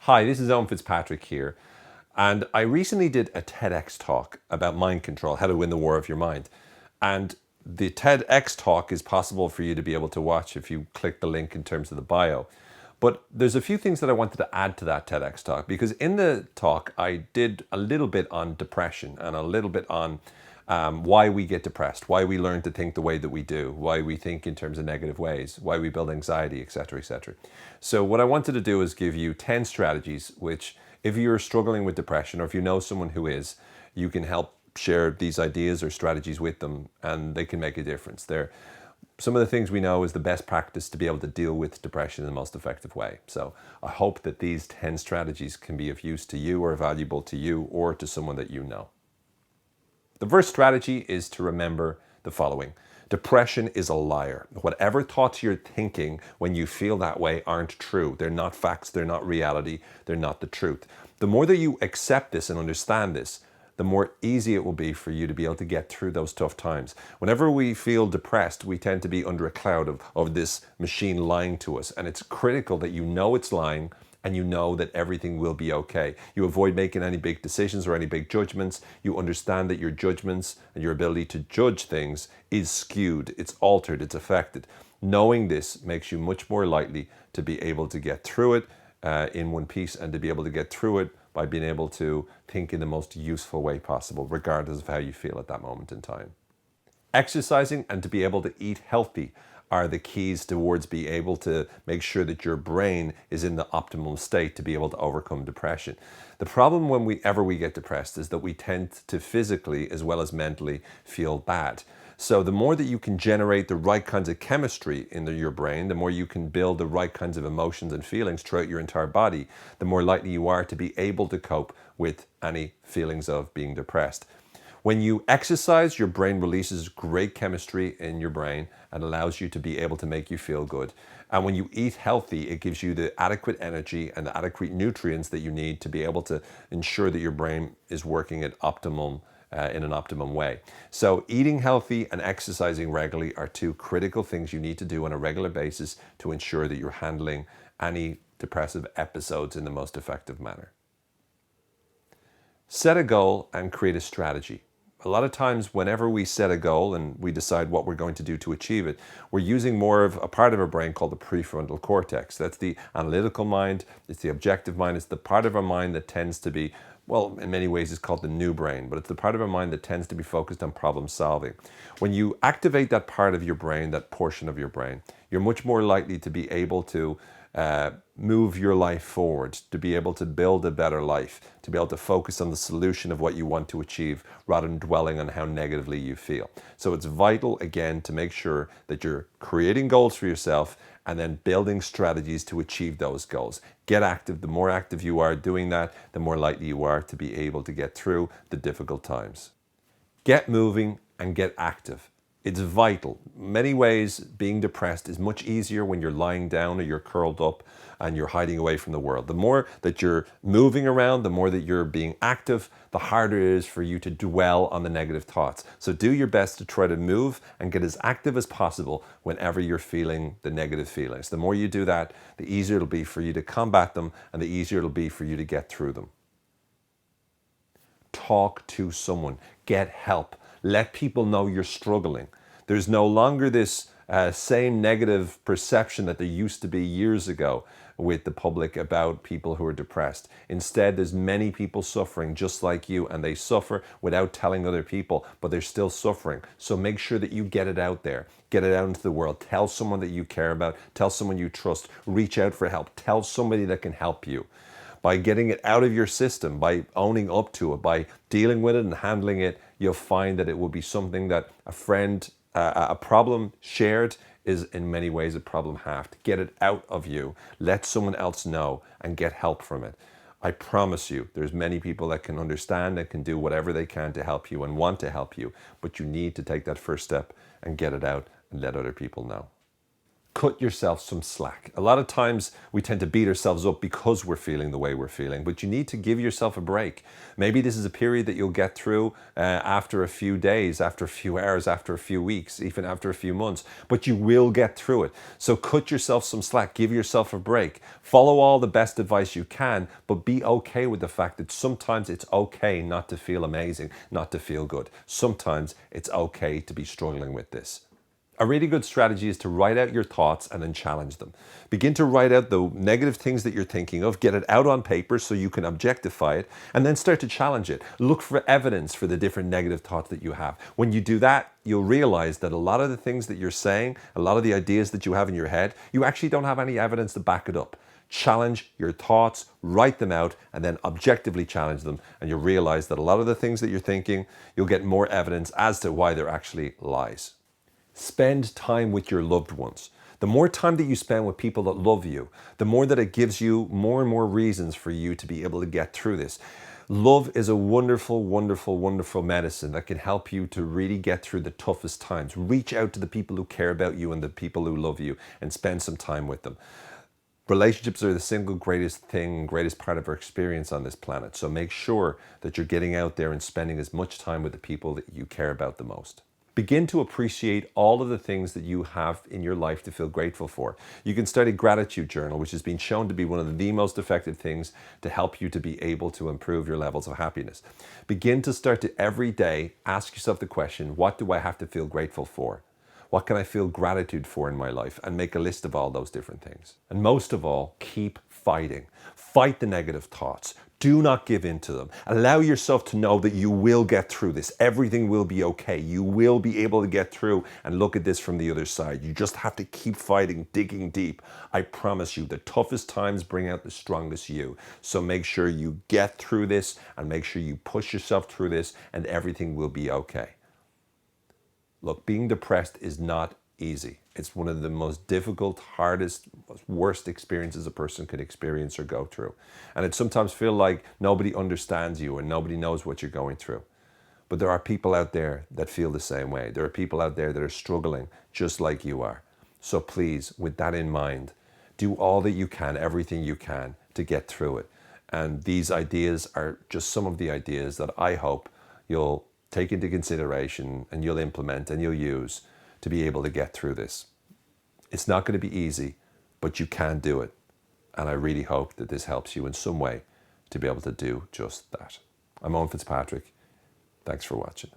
Hi, this is Owen Fitzpatrick here, and I recently did a TEDx talk about mind control, how to win the war of your mind. And the TEDx talk is possible for you to be able to watch if you click the link in terms of the bio. But there's a few things that I wanted to add to that TEDx talk, because in the talk I did a little bit on depression and a little bit on why we get depressed, why we learn to think the way that we do, why we think in terms of negative ways, why we build anxiety, etc., etc. So what I wanted to do is give you 10 strategies which, if you're struggling with depression or if you know someone who is, you can help share these ideas or strategies with them and they can make a difference. They're some of the things we know is the best practice to be able to deal with depression in the most effective way. So I hope that these 10 strategies can be of use to you or valuable to you or to someone that you know. The first strategy is to remember the following. Depression is a liar. Whatever thoughts you're thinking when you feel that way aren't true. They're not facts, they're not reality, they're not the truth. The more that you accept this and understand this, the more easy it will be for you to be able to get through those tough times. Whenever we feel depressed, we tend to be under a cloud of this machine lying to us. And it's critical that you know it's lying and you know that everything will be okay. You avoid making any big decisions or any big judgments. You understand that your judgments and your ability to judge things is skewed, it's altered, it's affected. Knowing this makes you much more likely to be able to get through it in one piece and to be able to get through it by being able to think in the most useful way possible, regardless of how you feel at that moment in time. Exercising and to be able to eat healthy are the keys towards being able to make sure that your brain is in the optimum state to be able to overcome depression. The problem when we get depressed is that we tend to physically as well as mentally feel bad. So the more that you can generate the right kinds of chemistry in your brain, the more you can build the right kinds of emotions and feelings throughout your entire body, the more likely you are to be able to cope with any feelings of being depressed. When you exercise, your brain releases great chemistry in your brain and allows you to be able to make you feel good. And when you eat healthy, it gives you the adequate energy and the adequate nutrients that you need to be able to ensure that your brain is working at optimum in an optimum way. So eating healthy and exercising regularly are two critical things you need to do on a regular basis to ensure that you're handling any depressive episodes in the most effective manner. Set a goal and create a strategy. A lot of times whenever we set a goal and we decide what we're going to do to achieve it, we're using more of a part of our brain called the prefrontal cortex. That's the analytical mind, it's the objective mind, it's the part of our mind that tends to be, well, in many ways it's called the new brain, but it's the part of our mind that tends to be focused on problem solving. When you activate that part of your brain, that portion of your brain, you're much more likely to be able to move your life forward, to be able to build a better life, to be able to focus on the solution of what you want to achieve rather than dwelling on how negatively you feel. So it's vital, again, to make sure that you're creating goals for yourself and then building strategies to achieve those goals. Get active. The more active you are doing that, the more likely you are to be able to get through the difficult times. Get moving and get active. It's vital. In many ways, being depressed is much easier when you're lying down or you're curled up and you're hiding away from the world. The more that you're moving around, the more that you're being active, the harder it is for you to dwell on the negative thoughts. So do your best to try to move and get as active as possible whenever you're feeling the negative feelings. The more you do that, the easier it'll be for you to combat them and the easier it'll be for you to get through them. Talk to someone. Get help. Let people know you're struggling. There's no longer this same negative perception that there used to be years ago with the public about people who are depressed. Instead, there's many people suffering just like you, and they suffer without telling other people, but they're still suffering. So make sure that you get it out there. Get it out into the world. Tell someone that you care about. Tell someone you trust. Reach out for help. Tell somebody that can help you. By getting it out of your system, by owning up to it, by dealing with it and handling it, you'll find that it will be something that a friend, a problem shared is in many ways a problem halved. Get it out of you, let someone else know, and get help from it. I promise you, there's many people that can understand and can do whatever they can to help you and want to help you, but you need to take that first step and get it out and let other people know. cut yourself some slack. A lot of times we tend to beat ourselves up because we're feeling the way we're feeling, but you need to give yourself a break. Maybe this is a period that you'll get through after a few days, after a few hours, after a few weeks, even after a few months, but you will get through it. So cut yourself some slack, give yourself a break, follow all the best advice you can, but be okay with the fact that sometimes it's okay not to feel amazing, not to feel good. Sometimes it's okay to be struggling with this. A really good strategy is to write out your thoughts and then challenge them. Begin to write out the negative things that you're thinking of, get it out on paper so you can objectify it, and then start to challenge it. Look for evidence for the different negative thoughts that you have. When you do that, you'll realize that a lot of the things that you're saying, a lot of the ideas that you have in your head, you actually don't have any evidence to back it up. Challenge your thoughts, write them out, and then objectively challenge them, and you'll realize that a lot of the things that you're thinking, you'll get more evidence as to why they're actually lies. Spend time with your loved ones. The more time that you spend with people that love you, the more that it gives you more and more reasons for you to be able to get through this. Love is a wonderful, wonderful, wonderful medicine that can help you to really get through the toughest times. Reach out to the people who care about you and the people who love you and spend some time with them. Relationships are the single greatest thing, greatest part of our experience on this planet. So make sure that you're getting out there and spending as much time with the people that you care about the most. Begin to appreciate all of the things that you have in your life to feel grateful for. You can start a gratitude journal, which has been shown to be one of the most effective things to help you to be able to improve your levels of happiness. Begin to start to every day ask yourself the question, what do I have to feel grateful for? What can I feel gratitude for in my life? And make a list of all those different things. And most of all, keep fighting. Fight the negative thoughts. Do not give in to them. Allow yourself to know that you will get through this. Everything will be okay. You will be able to get through and look at this from the other side. You just have to keep fighting, digging deep. I promise you, the toughest times bring out the strongest you. So make sure you get through this and make sure you push yourself through this and everything will be okay. Look, being depressed is not easy. It's one of the most difficult, hardest, worst experiences a person could experience or go through. And it sometimes feels like nobody understands you and nobody knows what you're going through. But there are people out there that feel the same way. There are people out there that are struggling just like you are. So please, with that in mind, do all that you can, everything you can to get through it. And these ideas are just some of the ideas that I hope you'll take into consideration and you'll implement and you'll use to be able to get through this. It's not going to be easy, but you can do it. And I really hope that this helps you in some way to be able to do just that. I'm Owen Fitzpatrick. Thanks for watching.